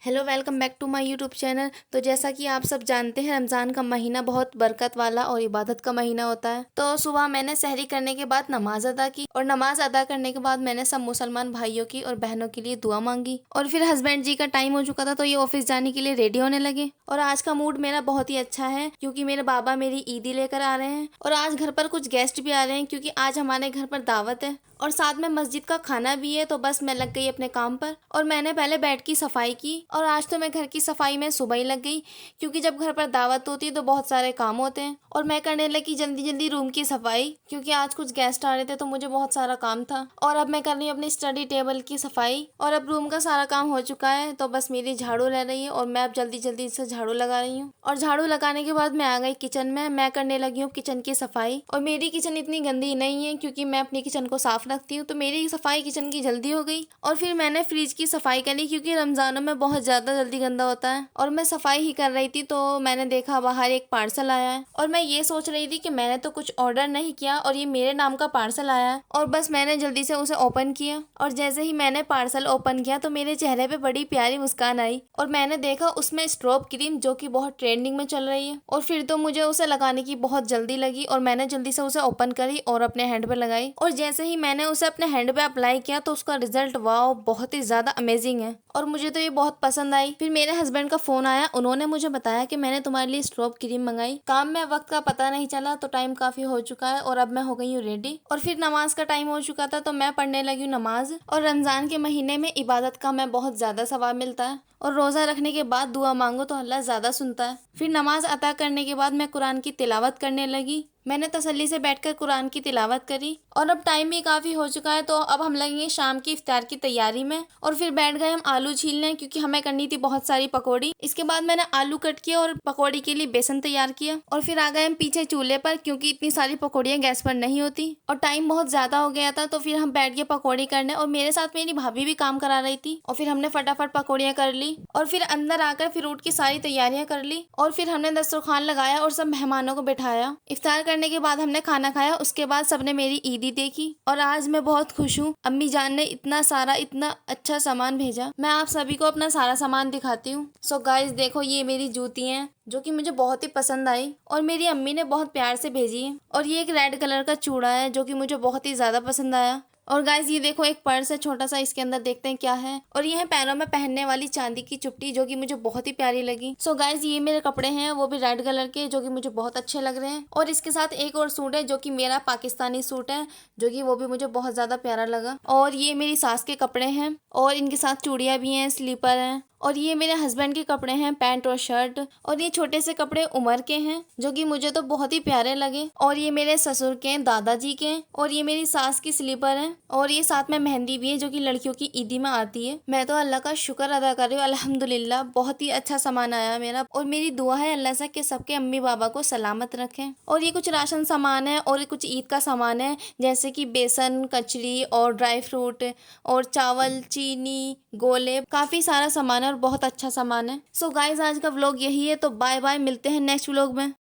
Hello welcome back to my YouTube channel. तो जैसा कि आप सब जानते हैं, रमज़ान का महीना बहुत बरकत वाला और इबादत का महीना होता है। तो सुबह मैंने सहरी करने के बाद नमाज अदा की और नमाज अदा करने के बाद मैंने सब मुसलमान भाइयों की और बहनों के लिए दुआ मांगी। और फिर हस्बैंड जी का टाइम हो चुका था तो ये ऑफिस जाने के लिए रेडी होने लगे। और आज का मूड मेरा बहुत ही अच्छा है क्योंकि मेरे बाबा मेरी ईदी लेकर आ रहे हैं और आज घर पर कुछ गेस्ट भी आ रहे हैं क्योंकि आज हमारे घर पर दावत है और साथ में मस्जिद का खाना भी है। तो बस मैं लग गई अपने काम पर और मैंने पहले बेड की सफाई की और आज तो मैं घर की सफाई में सुबह ही लग गई क्योंकि जब घर पर दावत होती है तो बहुत सारे काम होते हैं। और मैं करने लगी जल्दी जल्दी रूम की सफाई क्योंकि आज कुछ गेस्ट आ रहे थे तो मुझे बहुत सारा काम था। और अब मैं कर रही हूँ अपनी स्टडी टेबल की सफाई और अब रूम का सारा काम हो चुका है तो बस मेरी झाड़ू रह रही है और मैं अब जल्दी जल्दी से झाड़ू लगा रही हूँ। और झाड़ू लगाने के बाद मैं आ गई किचन में, मैं करने लगी हूँ किचन की सफाई। और मेरी किचन इतनी गंदी नहीं है क्योंकि मैं अपनी किचन को साफ रखती हूँ तो मेरी सफाई किचन की जल्दी हो गई। और फिर मैंने फ्रिज की सफाई करी क्योंकि रमजानों में बहुत ज्यादा जल्दी गंदा होता है। और मैं सफाई ही कर रही थी तो मैंने देखा बाहर एक पार्सल आया है और मैं ये सोच रही थी कि मैंने तो कुछ ऑर्डर नहीं किया और ये मेरे नाम का पार्सल आया है। और बस मैंने जल्दी से उसे ओपन किया और जैसे ही मैंने पार्सल ओपन किया तो मेरे चेहरे पे बड़ी प्यारी मुस्कान आई और मैंने देखा उसमें स्ट्रॉब क्रीम जो कि बहुत ट्रेंडिंग में चल रही है। और फिर तो मुझे उसे लगाने की बहुत जल्दी लगी और मैंने जल्दी से उसे ओपन करी और अपने हैंड पे लगाई। और जैसे ही मैंने उसे अपने हैंड पे अप्लाई किया तो उसका रिजल्ट वाओ बहुत ही ज्यादा अमेजिंग है और मुझे तो ये बहुत पसंद आई। फिर मेरे हस्बैंड का फोन आया, उन्होंने मुझे बताया कि मैंने तुम्हारे लिए स्ट्रॉब क्रीम मंगाई। काम में वक्त का पता नहीं चला तो टाइम काफी हो चुका है और अब मैं हो गई हूँ रेडी। और फिर नमाज का टाइम हो चुका था तो मैं पढ़ने लगी हूँ नमाज। और रमजान के महीने में इबादत का हमें बहुत ज्यादा सवाब मिलता है और रोजा रखने के बाद दुआ मांगो तो अल्लाह ज्यादा सुनता है। फिर नमाज अता करने के बाद मैं कुरान की तिलावत करने लगी। मैंने तसल्ली से बैठकर कुरान की तिलावत करी और अब टाइम भी काफी हो चुका है तो अब हम लगेंगे शाम की इफ्तार की तैयारी में। और फिर बैठ गए हम आलू छीलने क्योंकि हमें करनी थी बहुत सारी पकौड़ी। इसके बाद मैंने आलू कट किया और पकौड़ी के लिए बेसन तैयार किया और फिर आ गए हम पीछे चूल्हे पर क्योंकि इतनी सारी पकौड़ियाँ गैस पर नहीं होती और टाइम बहुत ज्यादा हो गया था। तो फिर हम बैठ गए पकौड़ी करने और मेरे साथ मेरी भाभी भी काम करा रही थी और फिर हमने फटाफट पकौड़ियाँ कर ली और फिर अंदर आकर फिर उठ की सारी तैयारियां कर ली और फिर हमने दस्तरखान लगाया और सब मेहमानों को बिठाया। इफ्तार करने के बाद हमने खाना खाया, उसके बाद सबने मेरी ईदी देखी और आज मैं बहुत खुश हूँ। अम्मी जान ने इतना सारा इतना अच्छा सामान भेजा। मैं आप सभी को अपना सारा सामान दिखाती हूँ। सो गाइस देखो, ये मेरी जूती हैं जो कि मुझे बहुत ही पसंद आई और मेरी अम्मी ने बहुत प्यार से भेजी है। और ये एक रेड कलर का चूड़ा है जो कि मुझे बहुत ही ज्यादा पसंद आया। और गाइस ये देखो, एक पर्स है छोटा सा, इसके अंदर देखते हैं क्या है। और ये है पैरों में पहनने वाली चांदी की चुट्टी जो कि मुझे बहुत ही प्यारी लगी। सो गाइस ये मेरे कपड़े हैं, वो भी रेड कलर के जो कि मुझे बहुत अच्छे लग रहे हैं। और इसके साथ एक और सूट है जो कि मेरा पाकिस्तानी सूट है जो कि वो भी मुझे बहुत ज्यादा प्यारा लगा। और ये मेरी सास के कपड़े हैं और इनके साथ चूड़ियाँ भी हैं, स्लीपर हैं। और ये मेरे हस्बैंड के कपड़े हैं, पैंट और शर्ट। और ये छोटे से कपड़े उमर के हैं जो कि मुझे तो बहुत ही प्यारे लगे। और ये मेरे ससुर के हैं, दादाजी के हैं। और ये मेरी सास की स्लीपर हैं और ये साथ में मेहंदी भी है जो कि लड़कियों की ईदी में आती है। मैं तो अल्लाह का शुक्र अदा कर रही हूँ, अल्हम्दुलिल्लाह बहुत ही अच्छा सामान आया मेरा। और मेरी दुआ है अल्लाह से कि सबके अम्मी बाबा को सलामत रखें। और ये कुछ राशन सामान है और कुछ ईद का सामान है जैसे कि बेसन, कचरी और ड्राई फ्रूट और चावल, चीनी, गोले, काफी सारा सामान है और बहुत अच्छा सामान है। सो गाइस आज का व्लॉग यही है, तो बाय बाय, मिलते हैं नेक्स्ट व्लॉग में।